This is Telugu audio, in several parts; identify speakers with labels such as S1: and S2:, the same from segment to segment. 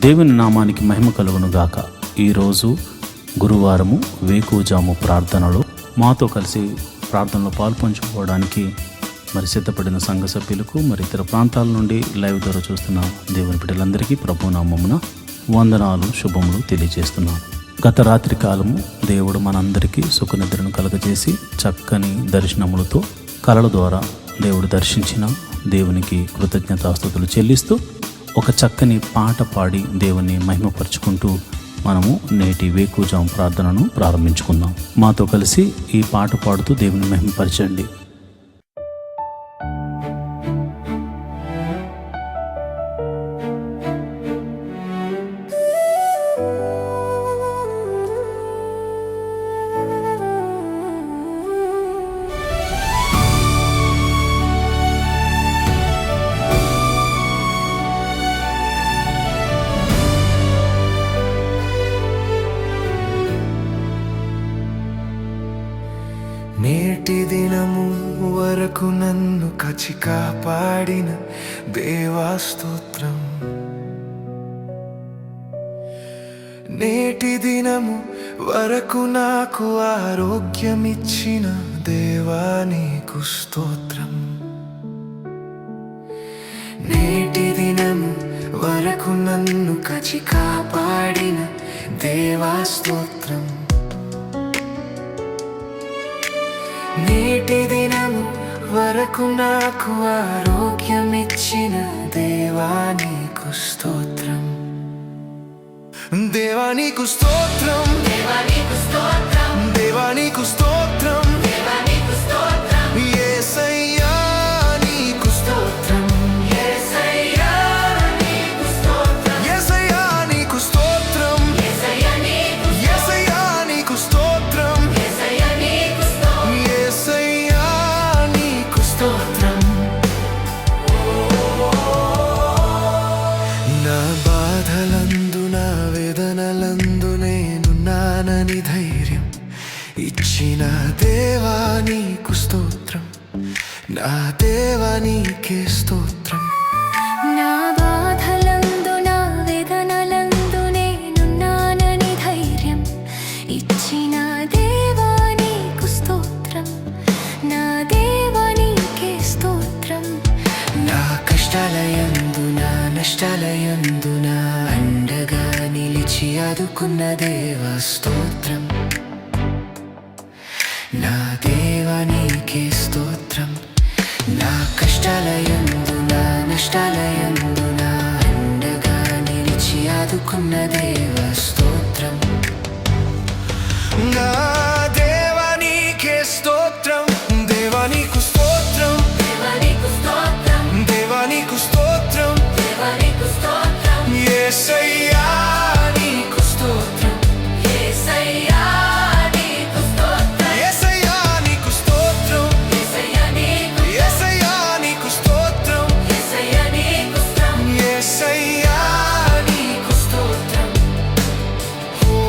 S1: దేవుని నామానికి మహిమ కలుగును గాక. ఈరోజు గురువారము వేకువజాము ప్రార్థనలో మాతో కలిసి ప్రార్థనలో పాల్పంచుకోవడానికి సిద్ధపడిన సంఘ సభ్యులకు ఇతర ప్రాంతాల నుండి లైవ్ ద్వారా చూస్తున్న దేవుని బిడ్డలందరికీ ప్రభునామమున వందనాలు, శుభములు తెలియజేస్తున్నాను. గత రాత్రి కాలము దేవుడు మనందరికీ సుఖనిద్రను కలగజేసి చక్కని దర్శనములతో కలల ద్వారా దేవుడు దర్శించిన దేవునికి కృతజ్ఞతాస్తుతులు చెల్లిస్తూ ఒక చక్కని పాట పాడి దేవుని మహిమపరుచుకుంటూ మనము నేటి వేకువజాము ప్రార్థనను ప్రారంభించుకుందాం. మాతో కలిసి ఈ పాట పాడుతూ దేవుని మహిమపరచండి.
S2: నేటి దినము వరకు నన్ను కాచి కాపాడిన దేవా స్తోత్రం. నేటి దినము వరకు నాకు ఆరోగ్యమిచ్చిన దేవా నీకు స్తోత్రం. నేటి దినము వరకు నన్ను కాచి కాపాడిన దేవా స్తోత్రం. నేటి దినము వరకు నాకు ఆరోగ్యమిచ్చిన దేవా నీకు స్తోత్రం. దేవా నీకు స్తోత్రం, దేవా నీకు స్తోత్రం, దేవా నీకు స్తోత్రం, దేవా నీకు స్తోత్రం. యేసయ్యా నీకు స్తోత్రం, యేసయ్యా నీకు స్తోత్రం, యేసయ్యా నీకు స్తోత్రం, యేసయ్యా నీకు స్తోత్రం, యేసయ్యా నీకు స్తోత్రం, యేసయ్యా నీకు స్తోత్రం. నా బాధలందు నా వేదనలందు నేనున్నానని ధైర్యం ఇచ్చిన దేవా నీకు స్తోత్రం. నా దేవా నీకే స్తోత్రం.
S3: నా బాధలందు నా వేదనలందు నేనున్నానని ధైర్యం ఇచ్చిన దేవా నీకు స్తోత్రం. నా దేవా నీకే స్తోత్రం.
S2: నా కష్టాలయందు నా నష్టాలయందు నా అండగా నిలిచి ఆదుకున్న దేవా స్తోత్రం. నా దేవా నీకే స్తోత్రం. నా కష్టాలయందు నా నష్టాలయందు నా అండగా నిలిచి ఆదుకున్న దేవా స్తోత్రం. నా దేవా నీకే స్తోత్రం. దేవా నీకు స్తోత్రం,
S3: దేవా నీకు స్తోత్రం,
S2: దేవా నీకు స్తోత్రం,
S3: దేవా నీకు స్తోత్రం.
S2: యేసయ్యా నీకు స్తోత్రం,
S3: యేసయ్యా నీకు స్తోత్రం,
S2: యేసయ్యా నీకు స్తోత్రం,
S3: యేసయ్యా నీకు,
S2: యేసయ్యా నీకు స్తోత్రం,
S3: యేసయ్యా నీకు స్తోత్రం.
S2: యేసయ్యా నీకు స్తోత్రం. ఓ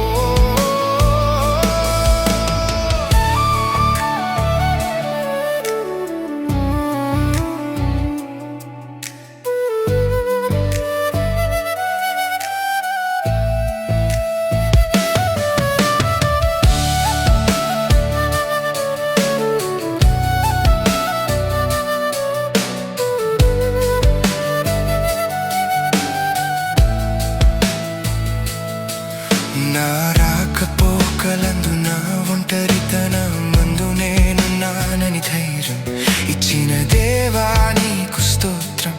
S2: నా రాకపోకలందు నా ఒంటరితనమందు నేనున్నానని ధైర్యం ఇచ్చిన దేవా నీకు స్తోత్రం.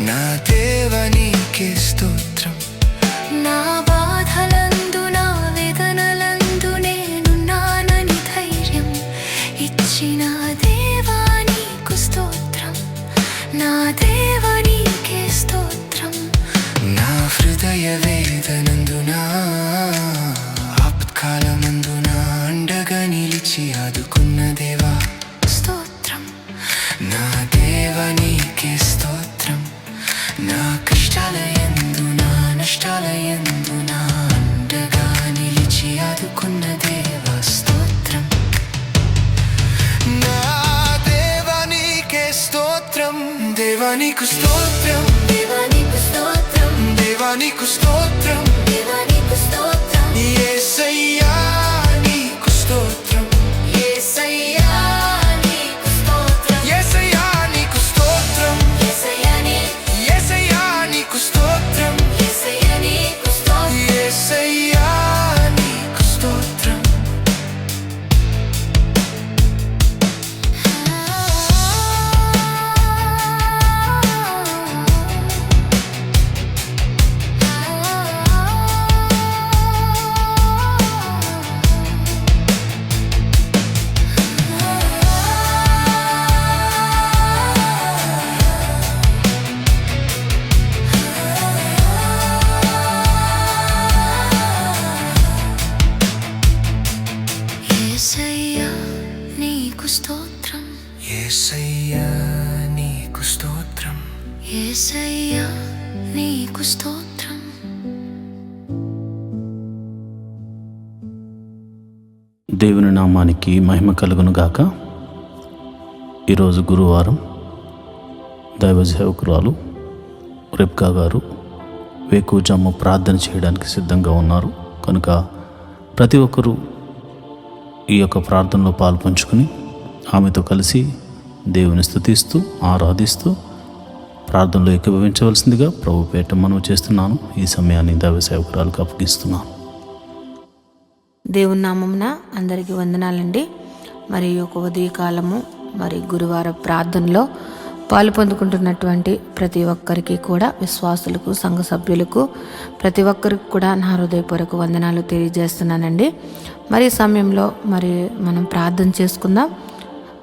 S2: నా దేవా నీకే స్తోత్రం.
S3: నా బాధలందు నా వేదనలందు నేనున్నానని ధైర్యం ఇచ్చిన దేవా నీకు స్తోత్రం. నా దేవా నీకే స్తోత్రం.
S2: నా హృదయ వేదనందు నా ఆపత్కాలమందు నా అండగా నిలిచి ఆదుకున్న దేవా
S3: స్తోత్రం.
S2: నా దేవా నీకే స్తోత్రం. నా కష్టాలయందు నా నష్టాలయందు నా అండగా నిలిచి ఆదుకున్న దేవా స్తోత్రం. నా దేవా నీకే స్తోత్రం. దేవా నీకు స్తోత్రం,
S3: దేవా నీకు స్తోత్రం,
S2: దేవా నీకు స్తోత్రం,
S3: దేవా నీకు స్తోత్రం,
S2: యేసయ్యా నీకు స్తోత్రం,
S3: యేసయ్యా నీకు స్తోత్రం,
S2: యేసయ్యా నీకు స్తోత్రం,
S3: యేసయ్యా
S2: యేసయ్యా నీకు స్తోత్రం,
S3: యేసయ్యా నీకు స్తోత్రం,
S2: యేసయ్యా నీకు స్తోత్రం.
S3: యేసయ్యా నీకు స్తోత్రం,
S2: యేసయ్యా నీకు స్తోత్రం,
S3: యేసయ్యా నీకు స్తోత్రం.
S1: దేవుని నామానికి మహిమ కలుగును గాక. ఈరోజు గురువారం దైవ సేవకురాలు రెబ్కా గారు వేకువజాము ప్రార్థన చేయడానికి సిద్ధంగా ఉన్నారు కనుక ప్రతి ఒక్కరూ ఈ యొక్క ప్రార్థనలో పాల్పంచుకుని ఆమెతో కలిసి దేవుని స్తుతిస్తూ ఆరాధిస్తూ ప్రార్థనలో ఏకీభవించవలసిందిగా ప్రభు పేట మనవి చేస్తున్నాను. ఈ సమయాన్ని దైవ సేవకురాలకు అప్పగిస్తున్నాను.
S4: దేవుని నామమున అందరికీ వందనాలండి. మరి ఒక ఉదయకాలము మరి గురువార ప్రార్థనలో పాలు పొందుకుంటున్నటువంటి ప్రతి ఒక్కరికి కూడా, విశ్వాసులకు, సంఘ సభ్యులకు, ప్రతి ఒక్కరికి కూడా నా హృదయపూర్వక వందనాలు తెలియజేస్తున్నానండి. మరి ఈ సమయంలో మరి మనం ప్రార్థన చేసుకుందాం.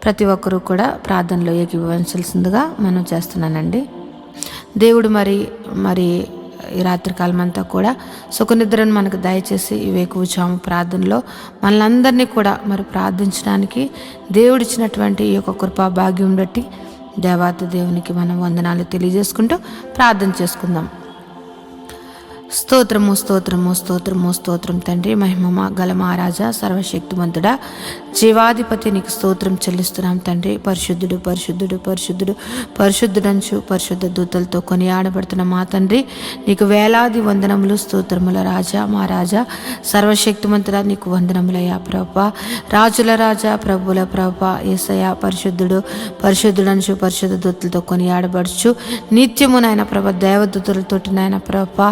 S4: ప్రతి ఒక్కరూ కూడా ప్రార్థనలో ఏకీభవించాల్సిందిగా మనం చేస్తున్నానండి. దేవుడు మరి ఈ రాత్రికాలం అంతా కూడా సుఖనిద్రను మనకు దయచేసి ఈ వేకువజాము ప్రార్థనలో మనలందరినీ కూడా మరి ప్రార్థించడానికి దేవుడిచ్చినటువంటి ఈ యొక్క కృపా భాగ్యం బట్టి దేవాతి దేవునికి మనం వందనాలు తెలియజేసుకుంటూ ప్రార్థన చేసుకుందాం. స్తోత్రము స్తోత్రము స్తోత్రము స్తోత్రం తండ్రి, మహిమ గల మహారాజా, సర్వశక్తిమంతుడా, జీవాధిపతి నీకు స్తోత్రం చెల్లిస్తున్నాం తండ్రి. పరిశుద్ధుడు పరిశుద్ధుడు పరిశుద్ధుడు పరిశుద్ధుడంచు పరిశుద్ధ దూతలతో కొనియాడబడుతున్న మా తండ్రి నీకు వేలాది వందనములు, స్తోత్రముల రాజా, మా రాజా, సర్వశక్తిమంతుడా నీకు వందనములయ్యా ప్రభా. రాజుల రాజా, ప్రభుల ప్రభా, యేసయ్యా పరిశుద్ధుడు పరిశుద్ధుడంచు పరిశుద్ధ దూతలతో కొనియాడబడుచు నిత్యము నాయన ప్రభ దేవదూతలతోటి నాయన ప్రభా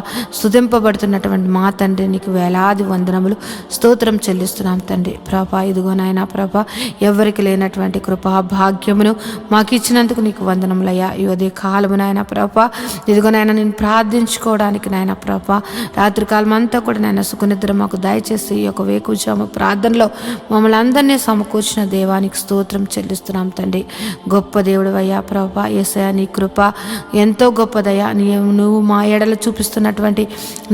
S4: స్తుతింపబడుతున్నటువంటి మా తండ్రి నీకు వేలాది వందనములు, స్తోత్రం చెల్లిస్తున్నాం తండ్రి. ప్రభా ఇదిగో నాయన ప్రభా ఎవరికి లేనటువంటి కృపా భాగ్యమును మాకు ఇచ్చినందుకు నీకు వందనములయ్యా. ఈ ఉదయ కాలము నాయన ప్రభా ఇదిగో నాయన నేను ప్రార్థించుకోవడానికి నాయన ప్రభా రాత్రికాలం అంతా కూడా నాయన సుఖనిద్ర మాకు దయచేసి ఈ యొక్క వేకువజాము ప్రార్థనలో మమ్మల్ని అందరినీ సమకూర్చిన దేవానికి స్తోత్రం చెల్లిస్తున్నాం తండ్రి. గొప్ప దేవుడు అయ్యా ప్రభా, యేసయ్యా నీ కృప ఎంతో గొప్పదయ్యా. నువ్వు మా ఎడల చూపిస్తున్నటువంటి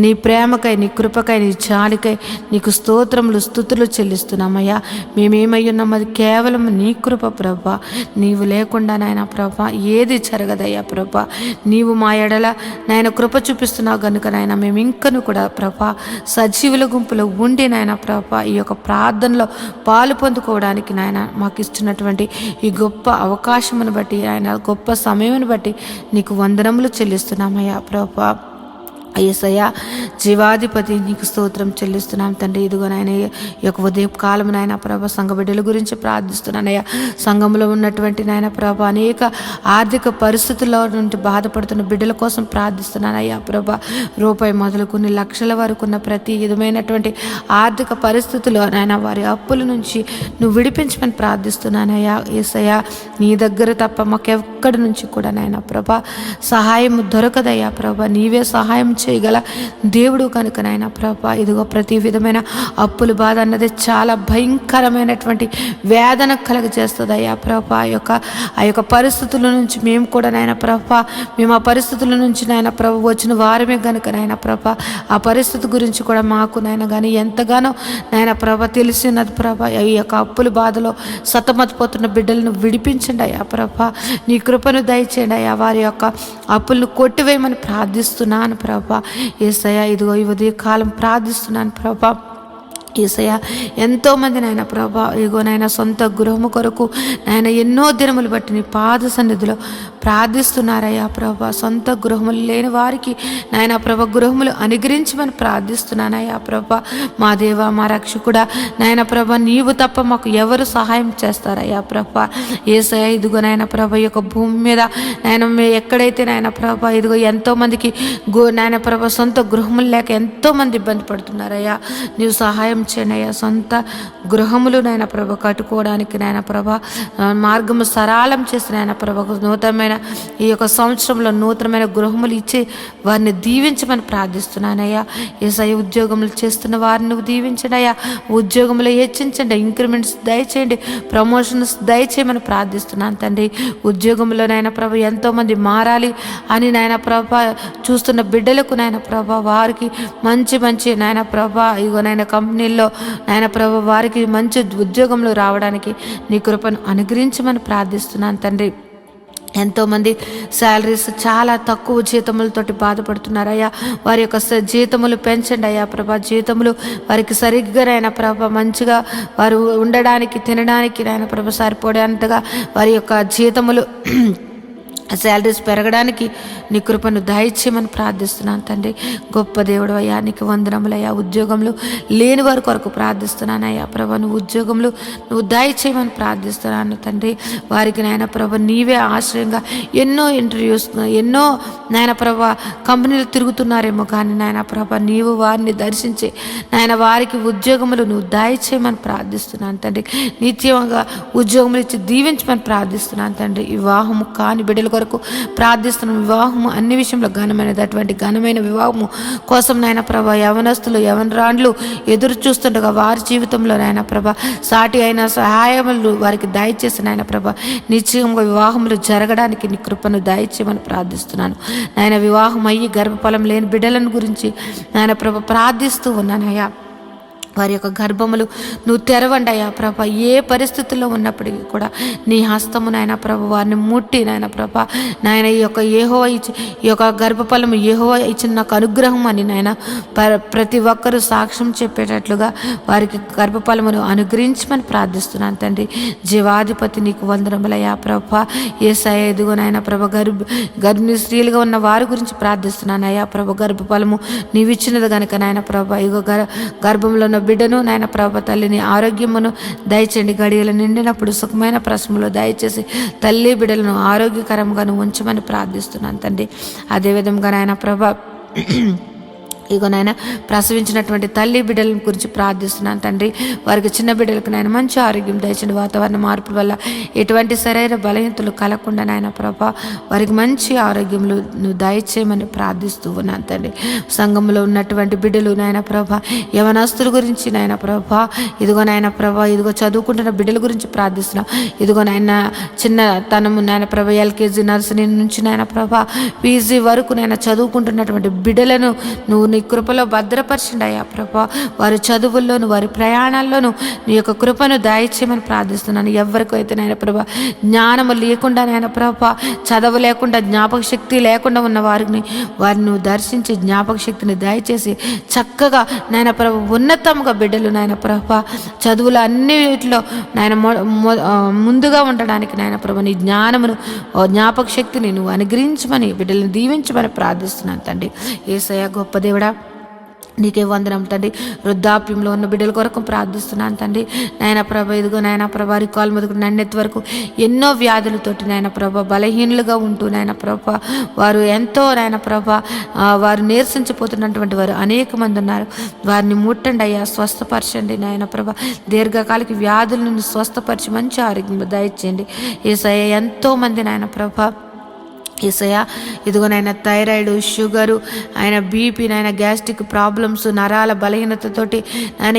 S4: నీ ప్రేమకై, నీ కృపకై, నీ జాలికై నీకు స్తోత్రములు స్తుతులు చెల్లిస్తున్నామయ్యా. మేమేమై ఉన్నాం అది కేవలం నీ కృప ప్రభా. నీవు లేకుండా నాయన ప్రభా ఏది జరగదయ్యా ప్రభా. నీవు మా ఎడల నాయన కృప చూపిస్తున్నావు కనుక నాయన మేము ఇంకను కూడా ప్రభా సజీవుల గుంపులో ఉండి నాయన ప్రభా ఈ యొక్క ప్రార్థనలో పాలు పొందుకోవడానికి నాయన మాకు ఇస్తున్నటువంటి ఈ గొప్ప అవకాశమును బట్టి, ఆయన గొప్ప సమయమును బట్టి నీకు వందనములు చెల్లిస్తున్నామయ్యా ప్రభా. యేసయ్యా జీవాధిపతి నీకు స్తోత్రం చెల్లిస్తున్నాం తండ్రి. ఇదిగో నాయన ఈ యొక్క ఉదయం కాలం నాయన ప్రభ సంఘ బిడ్డల గురించి ప్రార్థిస్తున్నానయ్యా. సంఘంలో ఉన్నటువంటి నాయన ప్రభ అనేక ఆర్థిక పరిస్థితుల్లో నుండి బాధపడుతున్న బిడ్డల కోసం ప్రార్థిస్తున్నానయ్యా ప్రభ. రూపాయి మొదలు కొన్ని లక్షల వరకు ఉన్న ప్రతి విధమైనటువంటి ఆర్థిక పరిస్థితుల్లో నాయన వారి అప్పుల నుంచి నువ్వు విడిపించమని ప్రార్థిస్తున్నానయ్యా. యేసయ్యా నీ దగ్గర తప్ప మాకెక్కడి నుంచి కూడా నాయన ప్రభ సహాయం దొరకదయ్యా ప్రభ. నీవే సహాయం చేయగల దేవుడు కనుక నాయన ప్రభా ఇదిగో ప్రతి విధమైన అప్పుల బాధ అన్నది చాలా భయంకరమైనటువంటి వేదన కలుగజేస్తుంది అయ్యా ప్రభా. ఆ యొక్క పరిస్థితుల నుంచి మేము కూడా నాయన ప్రభా మేము ఆ పరిస్థితుల నుంచి నాయన ప్రభు వచ్చిన వారమే కనుక నాయన ప్రభా ఆ పరిస్థితి గురించి కూడా మాకు నాయన కానీ ఎంతగానో నాయన ప్రభ తెలిసి ఉన్నది ప్రభా. ఈ యొక్క అప్పుల బాధలో సతమతిపోతున్న బిడ్డలను విడిపించండి అయ్యా ప్రభా. నీ కృపను దయచేయండి అయ్యా. వారి యొక్క అప్పులను కొట్టివేయమని ప్రార్థిస్తున్నాను ప్రభా. యేసయ్యా ఇదిగో ఈ ఉదయ కాలం ప్రార్థిస్తున్నాను ప్రభా. యేసయ్య ఎంతోమంది నాయన ప్రభా ఇగో నాయన సొంత గృహము కొరకు నాయన ఎన్నో దినములు బట్టి నీ పాద సన్నిధిలో ప్రార్థిస్తున్నారయ్యా ప్రభా. సొంత గృహములు లేని వారికి నాయన ప్రభ గృహములు అనుగ్రహించమని ప్రార్థిస్తున్నానయ్యా ప్రభా. మా దేవ మా రక్షకుడా నాయన ప్రభ నీవు తప్ప మాకు ఎవరు సహాయం చేస్తారయ్యా ప్రభా. యేసయ్య ఇదిగో నాయన ప్రభ ఈ యొక్క భూమి మీద నాయన ఎక్కడైతే నాయన ప్రభ ఇదిగో ఎంతోమందికి నాయన ప్రభ సొంత గృహములు లేక ఎంతోమంది ఇబ్బంది పడుతున్నారయ్యా. నీవు సహాయం చేయనయ్యా. సొంత గృహములు నాయన ప్రభ కట్టుకోవడానికి నాయన ప్రభ మార్గము సరళం చేసిన నాయన ప్రభ నూతనమైన ఈ యొక్క సంవత్సరంలో నూతనమైన గృహములు ఇచ్చి వారిని దీవించమని ప్రార్థిస్తున్నానయ్యా. యేసయ్య ఉద్యోగములు చేస్తున్న వారిని నువ్వు దీవించండి అయ్యా. ఉద్యోగములు హెచ్చించండి, ఇంక్రిమెంట్స్ దయచేయండి, ప్రమోషన్స్ దయచేయమని ప్రార్థిస్తున్నాను తండ్రి. ఉద్యోగంలో నాయన ప్రభ ఎంతోమంది మారాలి అని నాయన ప్రభ చూస్తున్న బిడ్డలకు నాయన ప్రభ వారికి మంచి మంచి నాయన ప్రభ ఇగో నాయన కంపెనీల్లో నాయన ప్రభ వారికి మంచి ఉద్యోగంలో రావడానికి నీ కృపను అనుగ్రహించమని ప్రార్థిస్తున్నాను తండ్రి. ఎంతోమంది శాలరీస్ చాలా తక్కువ జీతములతోటి బాధపడుతున్నారయ్యా. వారి యొక్క జీతములు పెంచండి అయ్యా ప్రభా. జీతములు వారికి సరిగ్గా నాయన ప్రభ మంచిగా వారు ఉండడానికి తినడానికి నాయన ప్రభ సరిపోయేంతగా వారి యొక్క జీతములు శాలరీస్ పెరగడానికి నీ కృపను దయచేయమని ప్రార్థిస్తున్నాను తండ్రి. గొప్ప దేవుడు అయ్యా, నీకు వందనములయ్యా. ఉద్యోగంలో లేని వారి కొరకు ప్రార్థిస్తున్నానయ్యా ప్రభ. నువ్వు ఉద్యోగంలో నువ్వు దయచేయమని ప్రార్థిస్తున్నాను తండ్రి. వారికి నాయన ప్రభ నీవే ఆశ్రయంగా ఎన్నో ఇంటర్వ్యూస్ ఎన్నో నాయన ప్రభ కంపెనీలు తిరుగుతున్నారేమో కానీ నాయన ప్రభ నీవు వారిని దర్శించి నాయన వారికి ఉద్యోగములు నువ్వు దయచేయమని ప్రార్థిస్తున్నాను తండ్రి. నిత్యంగా ఉద్యోగములు ఇచ్చి దీవించమని ప్రార్థిస్తున్నాను తండ్రి. వివాహము కాని బిడ్డల కొరకు ప్రార్థిస్తున్నాం. వివాహము అన్ని విషయంలో ఘనమైనది. అటువంటి ఘనమైన వివాహము కోసం నాయన ప్రభ యవనస్తులు యవనరాండ్లు ఎదురు చూస్తుండగా వారి జీవితంలో నాయన ప్రభ సాటి అయిన సహాయములు వారికి దయచేసి నాయన ప్రభ నిశ్చయంగా వివాహములు జరగడానికి నీ కృపను దయచేయమని ప్రార్థిస్తున్నాను నాయన. వివాహం అయ్యి గర్భఫలం లేని బిడ్డలను గురించి నాయన ప్రభ ప్రార్థిస్తూ ఉన్నానయ్యా. వారి యొక్క గర్భములు నువ్వు తెరవండి అయ్యా ప్రభ. ఏ పరిస్థితుల్లో ఉన్నప్పటికీ కూడా నీ హస్తము నాయన ప్రభ వారిని ముట్టి నాయన ప్రభ నాయన ఈ యొక్క గర్భఫలము యెహోవా ఇచ్చిన నాకు అనుగ్రహం అని నాయన ప్రతి ఒక్కరూ సాక్ష్యం చెప్పేటట్లుగా వారికి గర్భఫలమును అనుగ్రహించమని ప్రార్థిస్తున్నాను తండ్రి. జీవాధిపతి నీకు వందనములయ్యా ప్రభ. యేసయ్య ఎదుగు నాయన ప్రభ గర్భిణీ స్త్రీలుగా ఉన్న వారి గురించి ప్రార్థిస్తున్నాను అయ్యా ప్రభ. గర్భఫలము నీవిచ్చినది కనుక నాయన ప్రభ ఇగో గర్భంలో ఉన్న బిడ్డను నాయన ప్రభ తల్లిని ఆరోగ్యమును దయచేయండి. గడియలు నిండినప్పుడు సుఖమైన ప్రశ్నలు దయచేసి తల్లి బిడ్డలను ఆరోగ్యకరంగా ఉంచమని ప్రార్థిస్తున్నాను తండ్రి. అదేవిధంగా నాయన ప్రభ ఇగో నాయన ప్రసవించినటువంటి తల్లి బిడ్డల గురించి ప్రార్థిస్తున్నాను తండ్రి. వారికి చిన్న బిడ్డలకు నాయన మంచి ఆరోగ్యం దయచండి. వాతావరణ మార్పుల వల్ల ఎటువంటి శరీర బలహీనతలు కలగకుండా నాయన ప్రభ వారికి మంచి ఆరోగ్యములు నువ్వు దయచేయమని ప్రార్థిస్తూ ఉన్నాను తండ్రి. సంఘంలో ఉన్నటువంటి బిడ్డలు నాయన ప్రభ యవనస్తుల గురించి నాయన ప్రభ ఇదిగో నాయన ప్రభ ఇదిగో చదువుకుంటున్న బిడ్డల గురించి ప్రార్థిస్తున్నాం. ఇదిగో నాయన చిన్న తనము నాయన ప్రభ ఎల్కేజీ నర్సరీ నుంచి నాయన ప్రభ పీజీ వరకు నాయన చదువుకుంటున్నటువంటి బిడ్డలను నువ్వు నీ కృపలో భద్రపరచండి అయ్యా ప్రభా. వారి చదువుల్లోను వారి ప్రయాణాల్లోనూ నీ యొక్క కృపను దయచేయమని ప్రార్థిస్తున్నాను. ఎవరికైతే నాయన ప్రభా జ్ఞానము లేకుండా నాయన ప్రభా చదువు లేకుండా జ్ఞాపక శక్తి లేకుండా ఉన్న వారిని నువ్వు దర్శించి జ్ఞాపక శక్తిని దయచేసి చక్కగా నాయన ప్రభా ఉన్నతంగా బిడ్డలు నాయన ప్రభా చదువులు అన్నిటిలో నాయన ముందుగా ఉండడానికి నాయన ప్రభా నీ జ్ఞానమును జ్ఞాపక శక్తిని నువ్వు అనుగ్రహించమని బిడ్డలను దీవించమని ప్రార్థిస్తున్నాను తండ్రి. యేసయ్య గొప్ప దేవుడా నీకే వందనం తండ్రి. వృద్ధాప్యంలో ఉన్న బిడ్డల కొరకు ప్రార్థిస్తున్నాను తండ్రి. నాయన ప్రభ ఇదిగో నాయన ప్రభ రికాల్ మొదలు నన్నెత్తి వరకు ఎన్నో వ్యాధులతోటి నాయన ప్రభ బలహీనులుగా ఉంటూ నాయన ప్రభ వారు ఎంతో నాయన ప్రభ వారు నీరసించిపోతున్నటువంటి వారు అనేక మంది ఉన్నారు. వారిని ముట్టండి అయ్యా, స్వస్థపరచండి నాయన ప్రభ. దీర్ఘకాలిక వ్యాధులను స్వస్థపరిచి మంచి ఆరోగ్యం దయచేయండి. యేసయ్య ఎంతో మంది నాయన ప్రభ యేసయ్య ఇదిగో నాయన థైరాయిడ్ షుగరు ఆయన బీపీ నాయన గ్యాస్ట్రిక్ ప్రాబ్లమ్స్ నరాల బలహీనతతోటి ఆయన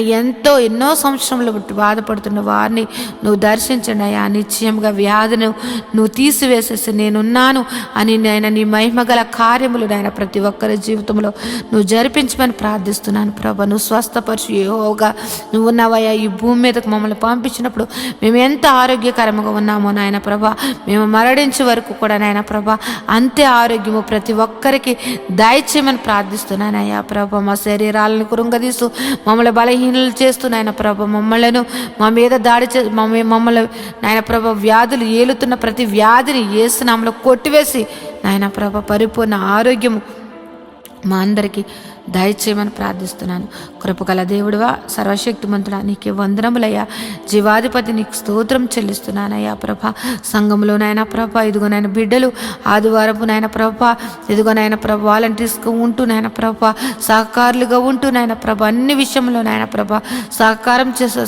S4: ఎన్నో సంవత్సరంలో బాధపడుతున్న వారిని నువ్వు దర్శించండి అయ్యా. నిశ్చయంగా వ్యాధిని నువ్వు తీసివేసేసి నేనున్నాను అని నాయన నీ మహిమగల కార్యములు నాయన ప్రతి ఒక్కరి జీవితంలో నువ్వు జరిపించమని ప్రార్థిస్తున్నాను ప్రభా. నువ్వు స్వస్థపరిచి యెహోవాగా నువ్వు ఉన్నావయ్యా. ఈ భూమి మీదకు మమ్మల్ని పంపించినప్పుడు మేము ఎంత ఆరోగ్యకరంగా ఉన్నామో నాయన ప్రభా, మేము మరణించే వరకు కూడా నాయన ప్రభా అంతే ఆరోగ్యము ప్రతి ఒక్కరికి దయచేయమని ప్రార్థిస్తున్నానయ్యా ప్రభ. మా శరీరాలను కృంగదీస్తూ మమ్మల్ని బలహీనలు చేస్తూ నాయన ప్రభ మమ్మలను మా మీద దాడి మమ్మల్ని నాయన ప్రభ వ్యాధులు ఏలుతున్న ప్రతి వ్యాధిని యేసు నామములో కొట్టివేసి నాయన ప్రభ పరిపూర్ణ ఆరోగ్యము మా అందరికీ దయచేయమని ప్రార్థిస్తున్నాను. కృపగల దేవుడువా, సర్వశక్తిమంతుడా, నీకే వందనములయ్యా. జీవాధిపతి నీకు స్తోత్రం చెల్లిస్తున్నానయ్యా ప్రభ. సంఘంలో నాయన ప్రభ ఇదిగో నాయన బిడ్డలు ఆదివారపు నాయన ప్రభ ఇదిగో నాయన ప్రభ వాలంటీర్స్గా ఉంటూ నాయన ప్రభ సహకారులుగా ఉంటూ నాయన ప్రభ అన్ని విషయంలో నాయన ప్రభ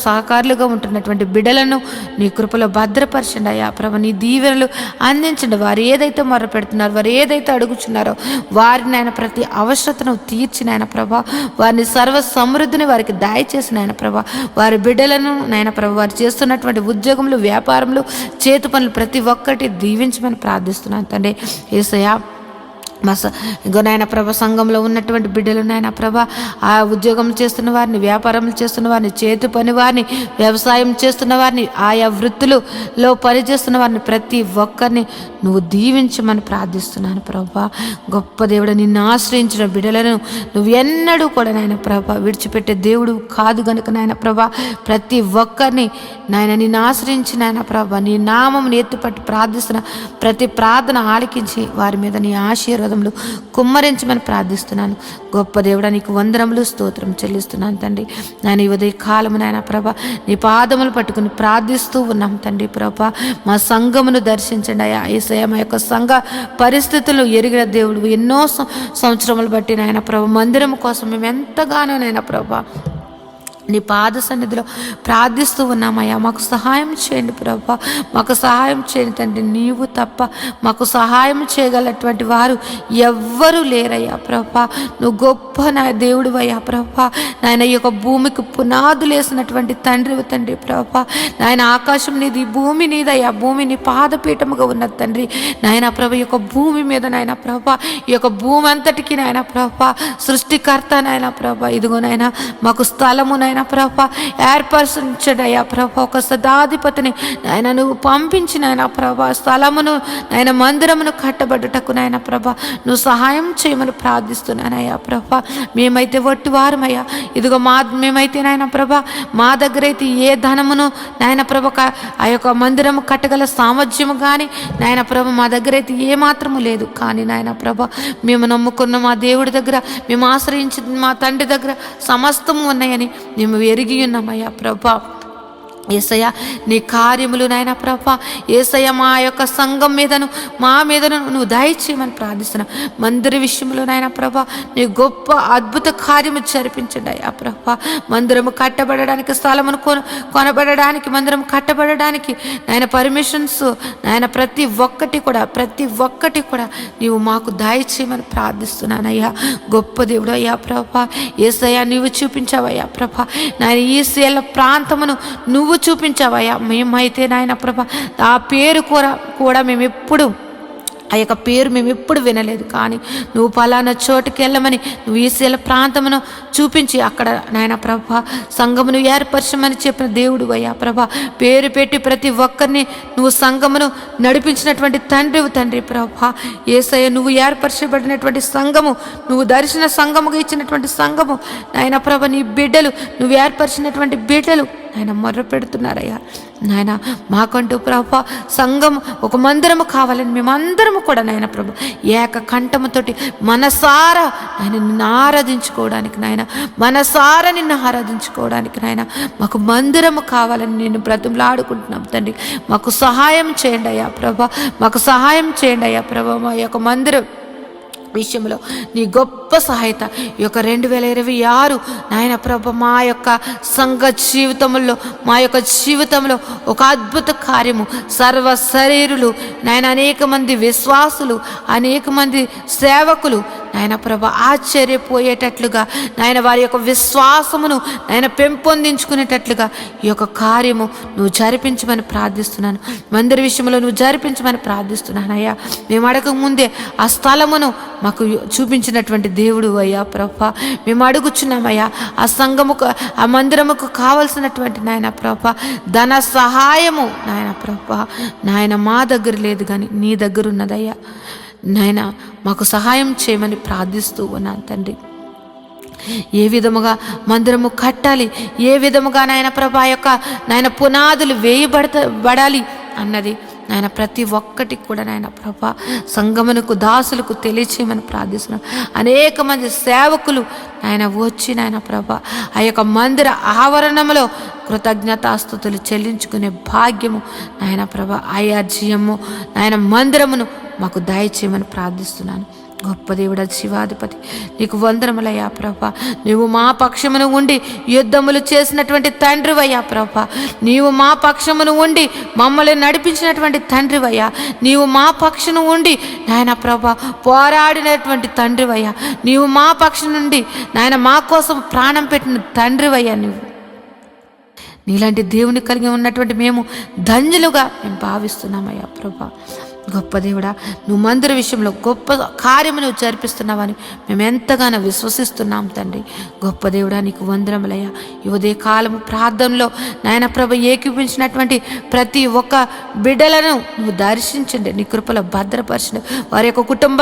S4: సహకారులుగా ఉంటున్నటువంటి బిడ్డలను నీ కృపలో భద్రపరచండి అయ్యా ప్రభ. నీ దీవెనలు అందించండి. వారు ఏదైతే మొర్ర పెడుతున్నారో, వారు ఏదైతే అడుగుచున్నారో వారిని ఆయన ప్రతి అవసరతను తీర్చి నాయన ప్రభా వారిని సర్వ సమృద్ధిని వారికి దయచేసి నాయన ప్రభా వారి బిడ్డలను నాయన ప్రభా వారు చేస్తున్నటువంటి ఉద్యోగములు, వ్యాపారములు, చేతి పనులు ప్రతి ఒక్కటి దీవించమని ప్రార్థిస్తున్నాను తండ్రి. యేసయ్యా ఇంకో నాయన ప్రభ సంఘంలో ఉన్నటువంటి బిడ్డలు నాయన ప్రభ ఆ ఉద్యోగం చేస్తున్న వారిని, వ్యాపారం చేస్తున్న వారిని, చేతి పని వారిని, వ్యవసాయం చేస్తున్న వారిని, ఆయా వృత్తులలో పనిచేస్తున్న వారిని ప్రతి ఒక్కరిని నువ్వు దీవించమని ప్రార్థిస్తున్నాను ప్రభా. గొప్ప దేవుడు, నిన్ను ఆశ్రయించిన బిడ్డలను నువ్వు ఎన్నడూ కూడా నాయన ప్రభ విడిచిపెట్టే దేవుడు కాదు గనుక నాయన ప్రభ ప్రతి ఒక్కరిని నాయన నిన్ను ఆశ్రయించి నాయన ప్రభ నీ నామం ఎత్తుపట్టి ప్రార్థిస్తున్న ప్రతి ప్రార్థన ఆలకించి వారి మీద నీ ఆశీర్వాదములు కుమ్మరించమని ప్రార్థిస్తున్నాను. గొప్ప దేవుడా, నీకు వందనములు, స్తోత్రం చెల్లిస్తున్నాను తండ్రి. నేను ఈ ఉదయ కాలము నాయన ప్రభ నీ పాదములు పట్టుకుని ప్రార్థిస్తూ ఉన్నాం తండ్రి ప్రభ. మా సంఘమును దర్శించండి అయ్యా. యేసయ్య మా యొక్క సంఘ పరిస్థితులు ఎరిగిన దేవుడు. ఎన్నో సంవత్సరములు బట్టి నాయన ప్రభ మందిరం కోసం మేము ఎంతగానో నాయన ప్రభ నీ పాద సన్నిధిలో ప్రార్థిస్తూ ఉన్నామయ్యా. మాకు సహాయం చేయండి ప్రభా, మాకు సహాయం చేయండి తండ్రి. నీవు తప్ప మాకు సహాయం చేయగలటువంటి వారు ఎవ్వరూ లేరయ్యా ప్రభా. నువ్వు గొప్ప నా దేవుడు అయ్యా ప్రభా. నాయన ఈ యొక్క భూమికి పునాదులు వేసినటువంటి తండ్రి ప్రభా. నాయన ఆకాశం నీది, భూమి నీదయ్యా. భూమి నీ పాదపీఠముగా ఉన్నది తండ్రి. నాయన ప్రభ ఈ యొక్క భూమి మీద నాయన ప్రభా ఈ యొక్క భూమి అంతటికి నాయన ప్రభా సృష్టికర్త నాయన ప్రభా ఇదిగో నాయన మాకు స్థలము నాయన ప్రభా ఏర్పరచండి అయ్యా ప్రభా. ఒక సదాధిపతిని నాయన నువ్వు పంపించిన నాయన ప్రభా స్థలమును నాయన మందిరమును కట్టబడ్డటకు నాయన ప్రభా నువ్వు సహాయం చేయమని ప్రార్థిస్తున్నానయ్యా ప్రభా. మేమైతే వట్టి వారమయ్యా. ఇదిగో మేమైతే నాయన ప్రభా మా దగ్గర అయితే ఏ ధనమును నాయన ప్రభ ఆ యొక్క మందిరము కట్టగల సామర్థ్యము కానీ నాయన ప్రభ మా దగ్గర అయితే ఏ మాత్రము లేదు. కానీ నాయన ప్రభ మేము నమ్ముకున్న మా దేవుడి దగ్గర, మేము ఆశ్రయించిన మా తండ్రి దగ్గర సమస్తము ఉన్నాయని మేము ఎరిగి ఉన్నామయ్యా ప్రభా. యేసయ్య నీ కార్యములు నాయన ప్రభా యేసయ్య మా యొక్క సంఘం మీదను మా మీదను నువ్వు దయచేయమని ప్రార్థిస్తున్నావు. మందిర విషయంలో నాయన ప్రభా నీ గొప్ప అద్భుత కార్యము జరిపించండి అయ్యా ప్రభా. మందిరము కట్టబడడానికి, స్థలమును కొనబడడానికి, మందిరం కట్టబడడానికి నాయన పర్మిషన్స్ నాయన ప్రతి ఒక్కటి కూడా నీవు మాకు దయచేయమని ప్రార్థిస్తున్నానయ్యా. గొప్ప దేవుడు అయ్యా ప్రభా. యేసయ్య నీవు చూపించావయ్యా ప్రభా. నాయన ఈ శీల ప్రాంతమును నువ్వు చూపించావయ్యా. మేమైతే నాయన ప్రభా ఆ పేరు కూడా మేము ఎప్పుడు ఆ యొక్క పేరు మేము ఎప్పుడు వినలేదు. కానీ నువ్వు పలానా చోటుకి వెళ్ళమని నువ్వు ఈశీల ప్రాంతమును చూపించి అక్కడ నాయన ప్రభా సంఘమును ఏర్పరచమని చెప్పిన దేవుడు అయ్యా ప్రభా. పేరు పెట్టి ప్రతి ఒక్కరిని నువ్వు సంఘమును నడిపించినటువంటి తండ్రి ప్రభా. యేసయ్య నువ్వు ఏర్పరచబడినటువంటి సంఘము, నువ్వు దర్శన సంఘముగా ఇచ్చినటువంటి సంఘము నాయన ప్రభ నీ బిడ్డలు, నువ్వు ఏర్పరిచినటువంటి బిడ్డలు నాయన మొర్ర పెడుతున్నారయ్యా. నాయన మాకంటూ ప్రభా సంఘం ఒక మందిరము కావాలని మేమందరము కూడా నాయన ప్రభు ఏక కంఠముతోటి మనసారా ఆయన నిన్ను ఆరాధించుకోవడానికి నాయన మాకు మందిరము కావాలని నేను బ్రతిమలాడుకుంటున్నాం తండ్రి. మాకు సహాయం చేయండి అయ్యా ప్రభా, మాకు సహాయం చేయండి అయ్యా ప్రభా. మా యొక్క మందిరం విషయంలో నీ గొప్ప సహాయత ఈ యొక్క 2026 నాయన ప్రభ మా యొక్క సంఘ జీవితంలో, మా యొక్క జీవితంలో ఒక అద్భుత కార్యము సర్వ శరీరులు నాయన అనేక మంది విశ్వాసులు, అనేక మంది సేవకులు నాయన ప్రభ ఆశ్చర్యపోయేటట్లుగా నాయన వారి యొక్క విశ్వాసమును నాయన పెంపొందించుకునేటట్లుగా ఈ యొక్క కార్యము నువ్వు జరిపించమని ప్రార్థిస్తున్నాను. మందిర విషయంలో నువ్వు జరిపించమని ప్రార్థిస్తున్నాను అయ్యా. మేము అడగక ముందే ఆ స్థలమును మాకు చూపించినటువంటి దేవుడు అయ్యా ప్రభా. మేము అడుగుచున్నామయ్యా ఆ సంఘముకు, ఆ మందిరముకు కావలసినటువంటి నాయన ప్రభా ధన సహాయము నాయన ప్రభా నాయన మా దగ్గర లేదు కానీ నీ దగ్గర ఉన్నదయ్యా. నాయన మాకు సహాయం చేయమని ప్రార్థిస్తూ ఉన్నాను తండ్రి. ఏ విధముగా మందిరము కట్టాలి, ఏ విధముగా నాయన ప్రభా యొక్క నాయన పునాదులు వేయబడాలి అన్నది నాయన ప్రతి ఒక్కటికి కూడా నాయన ప్రభా సంగమునకు దాసులకు తెలియచేయమని ప్రార్థిస్తున్నాం. అనేక మంది సేవకులు నాయన వచ్చి నాయన ప్రభా ఆ యొక్క మందిర ఆవరణంలో కృతజ్ఞతాస్తుతులు చెల్లించుకునే భాగ్యము నాయన ప్రభా ఐఆర్జీఎము నాయన మందిరమును మాకు దయచేయమని ప్రార్థిస్తున్నాను. గొప్ప దేవుడా, జీవాధిపతి నీకు వందనములయ్యా ప్రభా. నీవు మా పక్షమును ఉండి యుద్ధములు చేసినటువంటి తండ్రివయ్యా ప్రభా. నీవు మా పక్షమును ఉండి మమ్మల్ని నడిపించినటువంటి తండ్రివయ్యా. నీవు మా పక్షమును ఉండి నాయన ప్రభా పోరాడినటువంటి తండ్రివయ్యా. నీవు మా పక్షం నుండి నాయన మా కోసం ప్రాణం పెట్టిన తండ్రివయ్యా. నీలాంటి దేవుని కలిగి ఉన్నటువంటి మేము ధన్యులుగా మేము భావిస్తున్నామయ్యా ప్రభా. గొప్ప దేవుడా, నువ్వు మందిర విషయంలో గొప్ప కార్యము నువ్వు జరిపిస్తున్నావని మేము ఎంతగానో విశ్వసిస్తున్నాం తండ్రి. గొప్ప దేవుడా, నీకు వందనములయ్యా. ఈ ఉదయ కాలము ప్రార్థనలో నాయన ప్రభ ఏకీపించినటువంటి ప్రతి ఒక్క బిడ్డలను నువ్వు దర్శించండి, నీ కృపలో భద్రపరచండి. వారి యొక్క కుటుంబ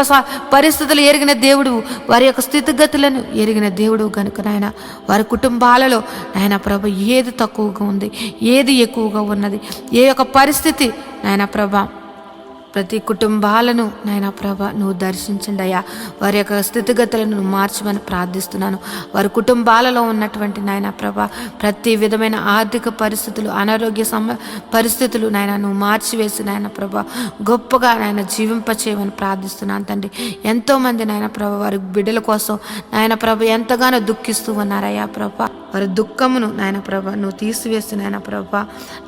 S4: పరిస్థితులు ఎరిగిన దేవుడు, వారి యొక్క స్థితిగతులను ఎరిగిన దేవుడు కనుక నాయన వారి కుటుంబాలలో నాయన ప్రభ ఏది తక్కువగా ఉంది, ఏది ఎక్కువగా ఉన్నది, ఏ యొక్క పరిస్థితి నాయన ప్రభ ప్రతి కుటుంబాలను నాయన ప్రభ నువ్వు దర్శించండి అయ్యా. వారి యొక్క స్థితిగతులను నువ్వు మార్చమని ప్రార్థిస్తున్నాను. వారి కుటుంబాలలో ఉన్నటువంటి నాయన ప్రభ ప్రతి విధమైన ఆర్థిక పరిస్థితులు, అనారోగ్య పరిస్థితులు నాయన నువ్వు మార్చివేసి నాయన ప్రభ గొప్పగా నాయన జీవింపచేయమని ప్రార్థిస్తున్నాను తండ్రి. ఎంతోమంది నాయన ప్రభ వారి బిడ్డల కోసం నాయన ప్రభ ఎంతగానో దుఃఖిస్తూ ఉన్నారయ్యా ప్రభ. వారి దుఃఖమును నాయన ప్రభ నువ్వు తీసివేసి నాయన ప్రభ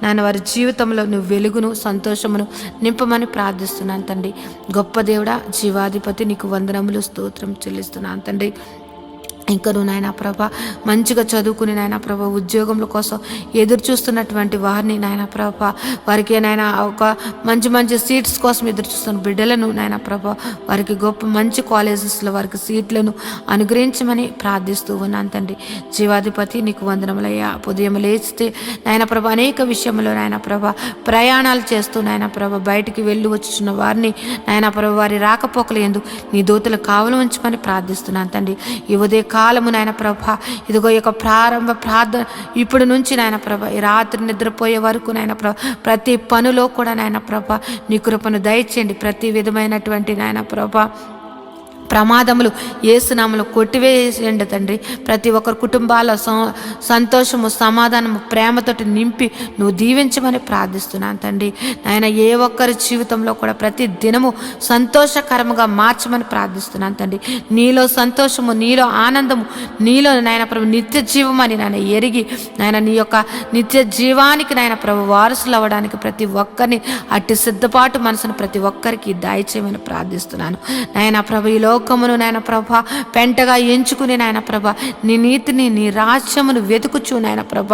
S4: నాయన వారి జీవితంలో నువ్వు వెలుగును సంతోషమును నింపమని ప్రార్థిస్తున్నాను తండ్రి. గొప్ప దేవుడా, జీవాధిపతి నీకు వందనములు స్తోత్రం చెల్లిస్తున్నాను తండ్రి. ఇంకా నువ్వు నాయన ప్రభ మంచిగా చదువుకుని నాయన ప్రభ ఉద్యోగముల కోసం ఎదురు చూస్తున్నటువంటి వారిని నాయన ప్రభ వారికి నాయన ఒక మంచి మంచి సీట్స్ కోసం ఎదురు చూస్తున్న బిడ్డలను నాయన ప్రభ వారికి గొప్ప మంచి కాలేజెస్లో వారికి సీట్లను అనుగ్రహించమని ప్రార్థిస్తూ ఉన్నాను తండ్రి. జీవాధిపతి నీకు వందనములయ్యా. ఉదయం లేచితే నాయన ప్రభ అనేక విషయంలో నాయన ప్రభ ప్రయాణాలు చేస్తూ నాయన ప్రభ బయటికి వెళ్ళి వచ్చుచున్న వారిని నాయన ప్రభ వారి రాకపోకలు ఎందు నీ దూతలు కావలు ఉంచమని ప్రార్థిస్తున్నాను తండ్రి. ఈ ఉదయ కాలము నాయన ప్రభ ఇదిగో యొక్క ప్రారంభ ప్రార్థన ఇప్పటి నుంచి నాయన ప్రభ ఈ రాత్రి నిద్రపోయే వరకు నాయన ప్రభ ప్రతి పనిలో కూడా నాయన ప్రభ నీ కృపను దయచేయండి. ప్రతి విధమైనటువంటి నాయన ప్రభ ప్రమాదములు యేసునామములో కొట్టివేయండి తండ్రి. ప్రతి ఒక్కరి కుటుంబాల సంతోషము, సమాధానము, ప్రేమతోటి నింపి నువ్వు దీవించమని ప్రార్థిస్తున్నాను తండ్రి. నాయన ఏ ఒక్కరి జీవితంలో కూడా ప్రతి దినము సంతోషకరముగా మార్చమని ప్రార్థిస్తున్నాను తండ్రి. నీలో సంతోషము, నీలో ఆనందము, నీలో నాయన ప్రభు నిత్య జీవమని నాయన ఎరిగి నాయన నీ యొక్క నిత్య జీవానికి నాయన ప్రభు వారసులు అవ్వడానికి ప్రతి ఒక్కరిని అట్టి సిద్ధపాటు మనసును ప్రతి ఒక్కరికి దయచేయమని ప్రార్థిస్తున్నాను. నాయన ప్రభు ఈ లోకమును నాయన ప్రభ పెంటగా ఎంచుకుని నాయన ప్రభ నీ నీతిని, నీ రాజ్యమును వెతుకుచు నాయన ప్రభ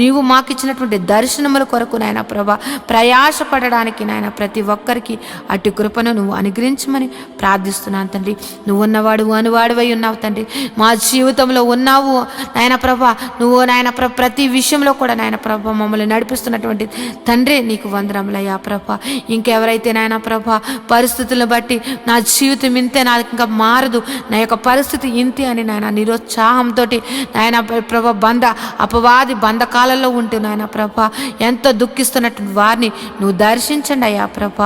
S4: నీవు మాకు ఇచ్చినటువంటి దర్శనముల కొరకు నాయన ప్రభ ప్రయాసపడడానికి నాయన ప్రతి ఒక్కరికి అట్టి కృపను నువ్వు అనుగ్రహించమని ప్రార్థిస్తున్నాను తండ్రి. నువ్వు ఉన్నవాడు అనువాడువై ఉన్నావు తండ్రి. మా జీవితంలో ఉన్నావు నాయన ప్రభ. నువ్వు నాయన ప్రభ ప్రతి విషయంలో కూడా నాయన ప్రభ మమ్మల్ని నడిపిస్తున్నటువంటి తండ్రి నీకు వందనములయ్యా ప్రభ. ఇంకెవరైతే నాయన ప్రభ పరిస్థితులను బట్టి నా జీవితం ఇంతే, నాకు ఇంకా మారదు, నా యొక్క పరిస్థితి ఇంతే అని నాయన నిరుత్సాహంతో నాయన ప్రభ అపవాది బంధకాలలో ఉంటూ నాయన ప్రభ ఎంతో దుఃఖిస్తున్నట్టు వారిని నువ్వు దర్శించండి అయ్యా ప్రభ.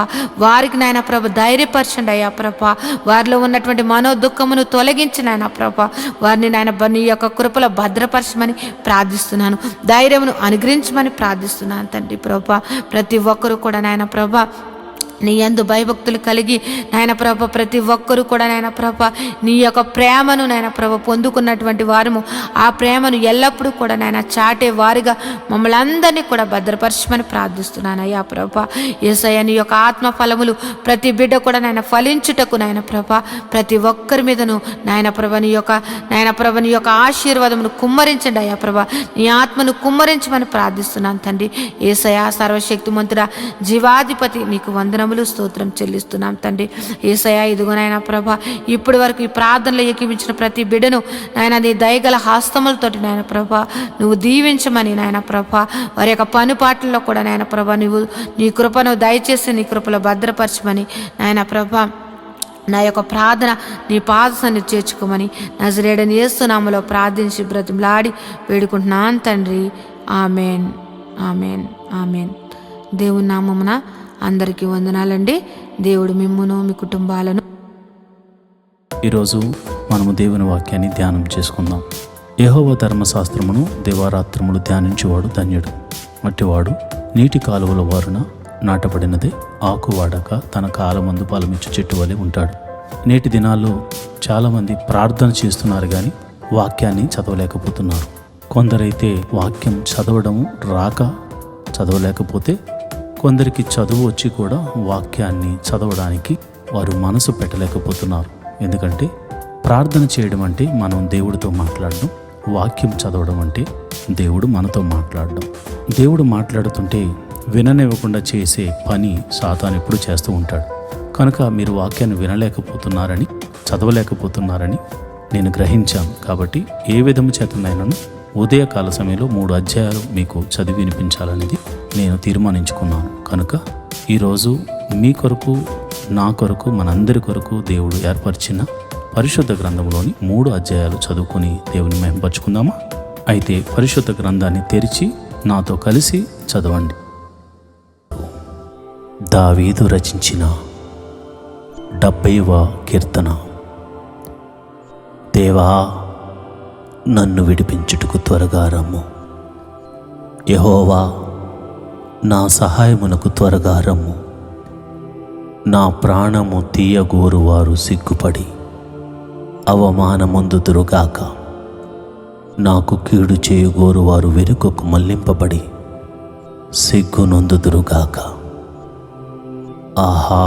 S4: వారికి నాయన ప్రభ ధైర్యపరచండి అయ్యా ప్రభ. వారిలో ఉన్నటువంటి మనోదుఃఖమును తొలగించి నాయన ప్రభ వారిని నాయన నీ యొక్క కృపలో భద్రపరచమని ప్రార్థిస్తున్నాను. ధైర్యమును అనుగ్రహించమని ప్రార్థిస్తున్నాను తండ్రి ప్రభ. ప్రతి ఒక్కరూ కూడా నాయన ప్రభ నీ యందు భయభక్తులు కలిగి నాయన ప్రభ ప్రతి ఒక్కరూ కూడా నాయన ప్రభ నీ యొక్క ప్రేమను నాయన ప్రభ పొందుకున్నటువంటి వారము ఆ ప్రేమను ఎల్లప్పుడూ కూడా నాయన చాటే వారిగా మమ్మల్ని అందరినీ కూడా భద్రపరచమని ప్రార్థిస్తున్నాను అయ్యా ప్రభ. యేసయ్య నీ యొక్క ఆత్మ ఫలములు ప్రతి బిడ్డ కూడా నాయన ఫలించుటకు నాయన ప్రభ ప్రతి ఒక్కరి మీదను నాయన ప్రభ నీ యొక్క ఆశీర్వాదమును కుమ్మరించండి అయ్యా ప్రభ. నీ ఆత్మను కుమ్మరించమని ప్రార్థిస్తున్నాను తండ్రి. యేసయ్య సర్వశక్తిమంతుడా, జీవాధిపతి నీకు వందనములు స్తోత్రం చెల్లిస్తున్నాం తండ్రి. యేసయ్య ఇదిగో నాయన ప్రభ ఇప్పటి వరకు ఈ ప్రార్థనలో ఏకీవించిన ప్రతి బిడ్డను నాయన నీ దయగల హస్తములతోటి నాయన ప్రభ నువ్వు దీవించమని నాయన ప్రభ వారి యొక్క పనిపాట్లలో కూడా నాయన ప్రభ నువ్వు నీ కృపను దయచేసి నీ కృపలో భద్రపరచమని నాయన ప్రభ నా యొక్క ప్రార్థన నీ పాద సన్నిధి చేర్చుకోమని నజరేయుడైన యేసు నామములో ప్రార్థించి బ్రతిమలాడి వేడుకుంటున్నాను తండ్రి. Amen, amen, amen. దేవుని నామమున అందరికీ వందనాలండి. దేవుడు మిమ్మును మీ కుటుంబాలను.
S1: ఈరోజు మనము దేవుని వాక్యాన్ని ధ్యానం చేసుకుందాం. యెహోవా ధర్మశాస్త్రమును దివారాత్రములు ధ్యానించేవాడు ధన్యుడు. అట్టివాడు నీటి కాలువల వారున నాటబడినదే, ఆకు వాడక తన కాలమందు ఫలమిచ్చు చెట్టు వలె ఉంటాడు. నేటి దినాల్లో చాలామంది ప్రార్థన చేస్తున్నారు కానీ వాక్యాన్ని చదవలేకపోతున్నారు. కొందరైతే వాక్యం చదవడము రాక చదవలేకపోతే, కొందరికి చదువు వచ్చి కూడా వాక్యాన్ని చదవడానికి వారు మనసు పెట్టలేకపోతున్నారు. ఎందుకంటే ప్రార్థన చేయడం అంటే మనం దేవుడితో మాట్లాడడం, వాక్యం చదవడం అంటే దేవుడు మనతో మాట్లాడడం. దేవుడు మాట్లాడుతుంటే విననివ్వకుండా చేసే పని సాతాను ఎప్పుడు చేస్తూ ఉంటాడు. కనుక మీరు వాక్యాన్ని వినలేకపోతున్నారని, చదవలేకపోతున్నారని నేను గ్రహించాను. కాబట్టి ఏ విధము చేతనైనాను ఉదయకాల సమయంలో 3 అధ్యాయాలు మీకు చదివి వినిపించాలనేది నేను తీర్మానించుకున్నాను. కనుక ఈరోజు మీ కొరకు, నా కొరకు, మనందరి కొరకు దేవుడు ఏర్పరిచిన పరిశుద్ధ గ్రంథంలోని 3 అధ్యాయాలు చదువుకుని దేవుని మహిమపరచుకుందామా? అయితే పరిశుద్ధ గ్రంథాన్ని తెరిచి నాతో కలిసి చదవండి. దావీదు రచించిన 70వ కీర్తన. దేవా, నన్ను విడిపించుటకు త్వరగా రమ్ము. యెహోవా, నా సహాయమునకు త్వరగా రమ్ము. నా ప్రాణము తీయగోరువారు సిగ్గుపడి అవమానమొందుదురుగాక. నాకు కీడు చేయగోరువారు వెనుకకు మళ్లింపబడి సిగ్గునొందుదురుగాక. ఆహా,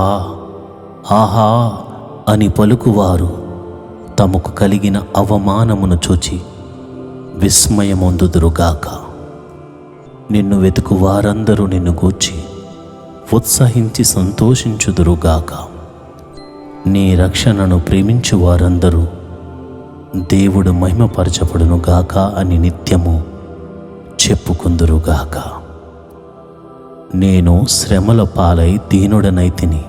S1: ఆహా అని పలుకువారు తమకు కలిగిన అవమానమును చూచి విస్మయమొందుదురుగాక. నిన్ను వెతుకు వారందరూ నిన్ను గూర్చి ఉత్సహించి సంతోషించుదురుగాక. నీ రక్షణను ప్రేమించు వారందరూ దేవుడు మహిమపరచబడునుగాక అని నిత్యము చెప్పుకుందురుగాక. నేను శ్రమల పాలై దీనుడనైతిని.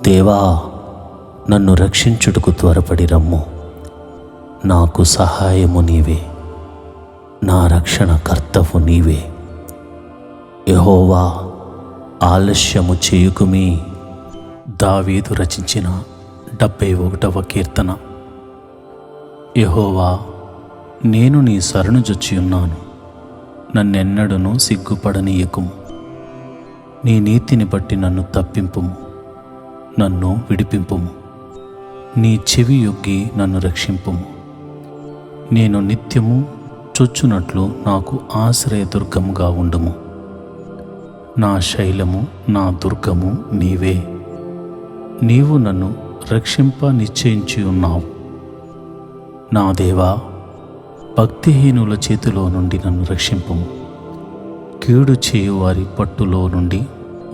S1: దేవా, నన్ను రక్షించుటకు త్వరపడి రమ్ము. నాకు సహాయము నీవే, నా రక్షణ కర్తవు నీవే. యెహోవా, ఆలస్యము చేయుకుమి. దావీదు రచించిన 71వ కీర్తన. యెహోవా, నేను నీ శరణుజొచ్చియున్నాను. నన్నెన్నడూను సిగ్గుపడనీయకుము. నీ నీతిని బట్టి నన్ను తప్పింపుము, నన్ను విడిపింపుము. నీ చెవి యొగ్గి నన్ను రక్షింపుము. నేను నిత్యము చొచ్చునట్లు నాకు ఆశ్రయదుర్గముగా ఉండుము. నా శైలము, నా దుర్గము నీవే. నీవు నన్ను రక్షింప నిశ్చయించి ఉన్నావు. నా దేవా, భక్తిహీనుల చేతిలో నుండి నన్ను రక్షింపుము. కీడు చేయువారి పట్టులో నుండి,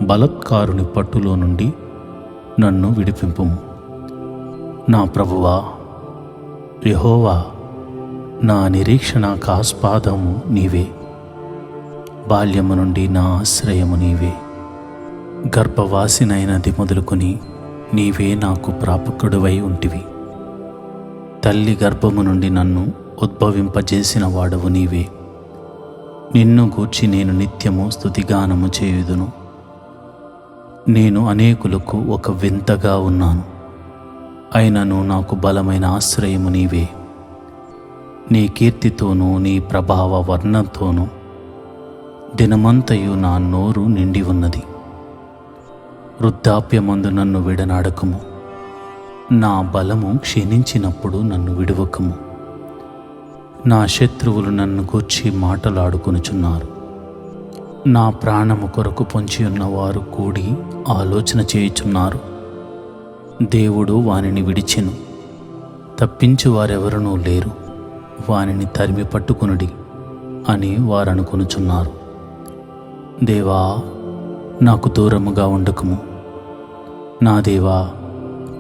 S1: బలత్కారుని పట్టులో నుండి నన్ను విడిపింపుము. నా ప్రభువా, యెహోవా, నా నిరీక్షణ కాస్పాదము నీవే. బాల్యము నుండి నా ఆశ్రయము నీవే. గర్భవాసినైనది మొదలుకొని నీవే నాకు ప్రాపకుడివై ఉంటివి. తల్లి గర్భము నుండి నన్ను ఉద్భవింపజేసిన వాడవు నీవే. నిన్ను గూర్చి నేను నిత్యము స్తుతిగానము చేయుదును. నేను అనేకులకు ఒక వింతగా ఉన్నాను, అయినను నాకు బలమైన ఆశ్రయము నీవే. నీ కీర్తితోనూ నీ ప్రభావ వర్ణంతోనూ దినమంతయు నా నోరు నిండి ఉన్నది. వృద్ధాప్యమందు నన్ను విడనాడకము. నా బలము క్షీణించినప్పుడు నన్ను విడువకము. నా శత్రువులు నన్ను గూర్చి మాటలాడుకొనుచున్నారు. నా ప్రాణము కొరకు పొంచి ఉన్నవారు కూడి ఆలోచన చేయుచున్నారు. దేవుడు వానిని విడిచెను, తప్పించు వారెవరనూ లేరు. వానిని తరిమి పట్టుకొనుడి అని వారనుకొనుచున్నారు. దేవా, నాకు దూరముగా ఉండకము. నా దేవా,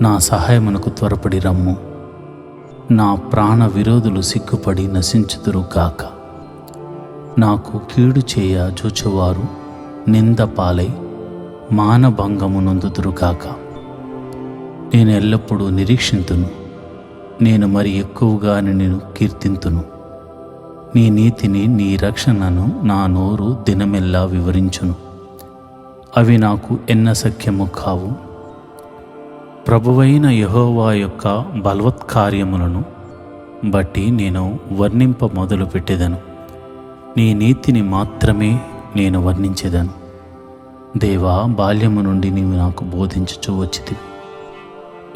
S1: నా సహాయమునకు త్వరపడి రమ్ము. నా ప్రాణ విరోధులు సిగ్గుపడి నశించుదురుగాక. నాకు కీడు చేయ జూచువారు నింద పాలై మానభంగము నొందుదురుగాక. నేను ఎల్లప్పుడూ నిరీక్షింతును. నేను మరి ఎక్కువగా నిన్ను కీర్తింతును. నీ నీతిని, నీ రక్షణను నా నోరు దినమెల్లా వివరించును. అవి నాకు ఎన్నసఖ్యము కావు. ప్రభువైన యెహోవా యొక్క బలవత్కార్యములను బట్టి నేను వర్ణింప మొదలుపెట్టెదను. నీ నీతిని మాత్రమే నేను వర్ణించెదను. దేవా, బాల్యము నుండి నీవు నాకు బోధించుచూ వచ్చితివి.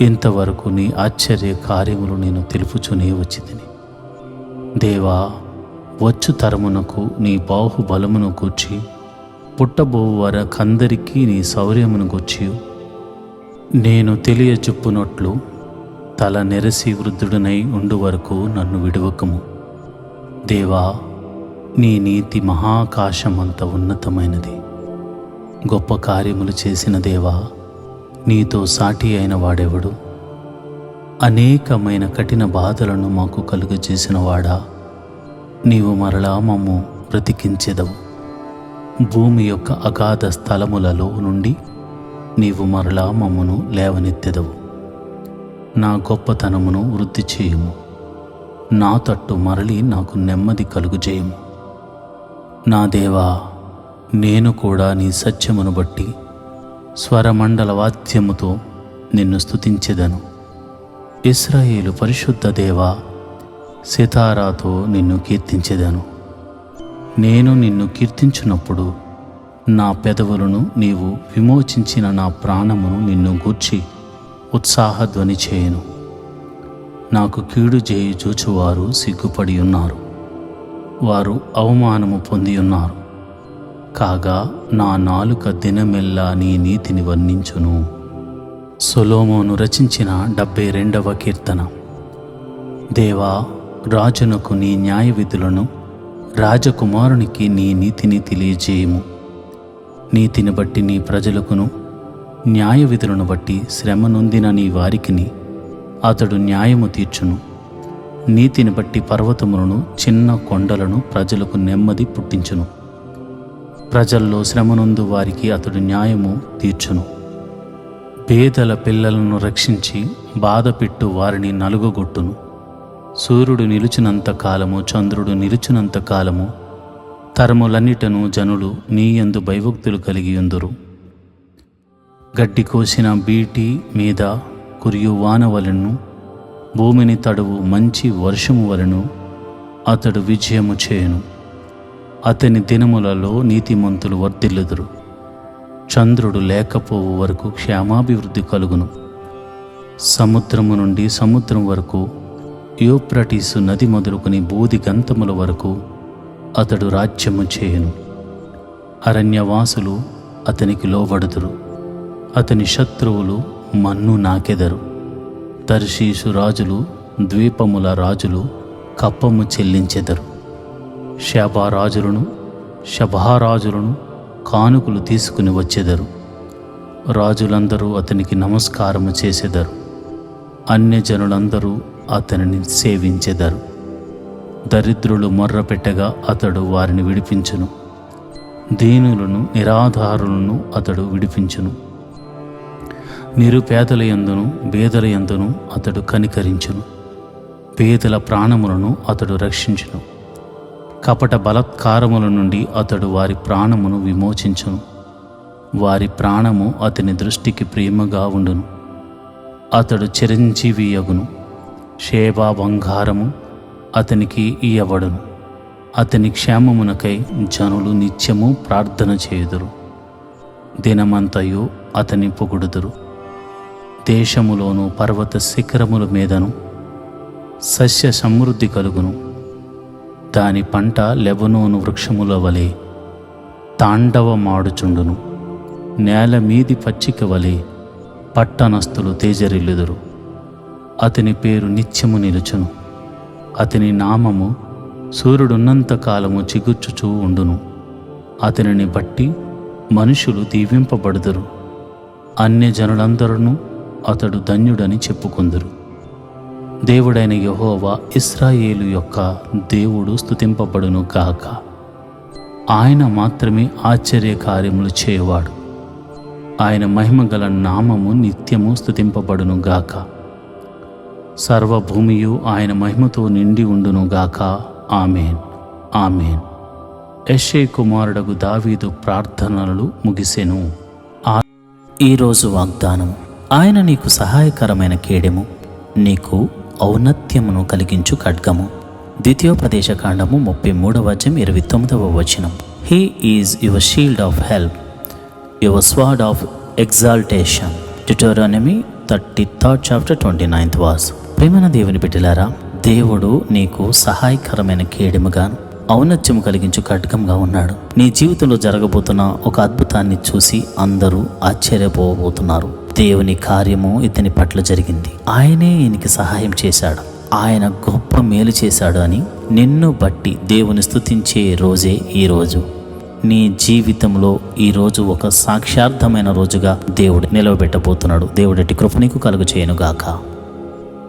S1: ఇంతవరకు నీ ఆశ్చర్య కార్యములు నేను తెలుపుచునే వచ్చితిని. దేవా, వచ్చు తరమునకు నీ బాహుబలమును గూర్చి, పుట్టబోవు వరకందరికీ నీ శౌర్యమును గూర్చి నేను తెలియచెప్పునట్లు తల నెరసి వృద్ధుడనై ఉండు వరకు నన్ను విడువకము. దేవా, నీ నీతి మహాకాశమంత ఉన్నతమైనది. గొప్ప కార్యములు చేసిన దేవా, నీతో సాటి అయిన వాడెవడు? అనేకమైన కఠిన బాధలను మాకు కలుగజేసిన వాడా, నీవు మరలా మమ్ము బ్రతికించెదవు. భూమి యొక్క అగాధ స్థలములలో నుండి నీవు మరలా మమ్మను లేవనెత్తెదవు. నా గొప్పతనమును వృద్ధి చేయుము. నా తట్టు మరలి నాకు నెమ్మది కలుగుజేయము. నా దేవా, నేను కూడా నీ సత్యమును బట్టి స్వరమండల వాద్యముతో నిన్ను స్తుతించెదను. ఇశ్రాయేలు పరిశుద్ధ దేవా, సితారాతో నిన్ను కీర్తించెదను. నేను నిన్ను కీర్తించినప్పుడు నా పెదవులను, నీవు విమోచించిన నా ప్రాణమును నిన్ను గూర్చి ఉత్సాహధ్వని చేయను. నాకు కీడు చేయి చూచువారు సిగ్గుపడి ఉన్నారు. వారు అవమానము పొంది ఉన్నారు. కాగా నా నాలుక దినమెల్లా నీ నీతిని వర్ణించును. సొలొమోను రచించిన 72వ కీర్తన. దేవా, రాజునకు నీ న్యాయ విధులను, రాజకుమారునికి నీ నీతిని తెలియజేయము. నీతిని బట్టి నీ ప్రజలకును, న్యాయ విధులను బట్టి శ్రమ నొందిన నీ వారికిని అతడు న్యాయము తీర్చును. నీతిని బట్టి పర్వతములను, చిన్న కొండలను ప్రజలకు నెమ్మది పుట్టించును. ప్రజల్లో శ్రమనొందు వారికి అతడు న్యాయము తీర్చును. పేదల పిల్లలను రక్షించి బాధపెట్టు వారిని నలుగగొట్టును. సూర్యుడు నిలిచినంత కాలము, చంద్రుడు నిలిచినంత కాలము తరములన్నిటను జనులు నీ యందు భయభక్తులు కలిగి ఉందురు. గడ్డి కోసిన బీటి మీద కురియు వాన వలెను, భూమిని తడువు మంచి వర్షము వలెను అతడు విజయము చేయును. అతని దినములలో నీతిమంతులు వర్ధిల్లుదురు. చంద్రుడు లేకపోవు వరకు క్షేమాభివృద్ధి కలుగును. సముద్రము నుండి సముద్రం వరకు, యూఫ్రటీసు నది మొదలుకొని బూది గంతముల వరకు అతడు రాజ్యము చేయును. అరణ్యవాసులు అతనికి లోబడుదురు. అతని శత్రువులు మన్ను నాకెదరు. తర్షీషు రాజులు, ద్వీపముల రాజులు కప్పము చెల్లించెదరు. శబారాజులను కానుకలు తీసుకుని వచ్చెదరు. రాజులందరూ అతనికి నమస్కారము చేసెదరు. అన్యజనులందరూ అతనిని సేవించెదరు. దరిద్రులు మొర్రపెట్టగా అతడు వారిని విడిపించును. దీనులను, నిరాధారులను అతడు విడిపించును. నిరుపేదల యందును బేదల యందును అతడు కనికరించును. పేదల ప్రాణములను అతడు రక్షించును. కపట బలాత్కారముల నుండి అతడు వారి ప్రాణమును విమోచించును. వారి ప్రాణము అతని దృష్టికి ప్రేమగా ఉండును. అతడు చిరంజీవి యగును. షేబా బంగారము అతనికి ఇయ్యబడును. అతని క్షేమమునకై జనులు నిత్యము ప్రార్థన చేయుదురు. దినమంతయు అతని పొగుడుదురు. దేశములోను పర్వత శిఖరముల మీదను సస్య సమృద్ధి కలుగును. దాని పంట లెబనోను వృక్షముల వలె తాండవమాడుచుండును. నేల మీది పచ్చిక వలె పట్టణస్థులు తేజరిల్లుదురు. అతని పేరు నిత్యము నిలుచును. అతని నామము సూర్యుడున్నంత కాలము చిగుర్చుచూ ఉండును. అతనిని బట్టి మనుషులు దీవింపబడుదురు. అన్యజనులందరూ అతడు ధన్యుడని చెప్పుకుందురు. దేవుడైన యెహోవా ఇశ్రాయేలు యొక్క దేవుడు స్తుతింపబడును గాక. ఆయన మాత్రమే ఆశ్చర్య కార్యములు చేయవాడు. ఆయన మహిమగల నామము నిత్యము స్తుతింపబడును గాక. సర్వభూమియు ఆయన మహిమతో నిండి ఉండును గాక. ఆమేన్, ఆమేన్. యెషై కుమారుడగు దావీదు ప్రార్థనలు ముగిసెను. ఈరోజు వాగ్దానం: ఆయన నీకు సహాయకరమైన కేడెము, నీకు ఔన్నత్యమును కలిగించు ఖడ్గము. ద్వితీయోపదేశకాండము 33:29. He is your shield of help, your sword of exaltation. Deuteronomy 33:29. ప్రేమైన దేవుని బిడ్డలారా, దేవుడు నీకు సహాయకరమైన కేడెముగాను ఔన్నత్యము కలిగించు ఖడ్గంగా ఉన్నాడు. నీ జీవితంలో జరగబోతున్న ఒక అద్భుతాన్ని చూసి అందరూ ఆశ్చర్యపోబోతున్నారు. దేవుని కార్యము ఇతని పట్ల జరిగింది. ఆయనే ఈయనకి సహాయం చేశాడు, ఆయన గొప్ప మేలు చేశాడు అని నిన్ను బట్టి దేవుని స్తుతించే రోజే ఈరోజు. నీ జీవితంలో ఈరోజు ఒక సాక్ష్యార్థమైన రోజుగా దేవుడు నిలవబెట్టబోతున్నాడు. దేవుడి కృప నీకు కలుగు చేయనుగాక.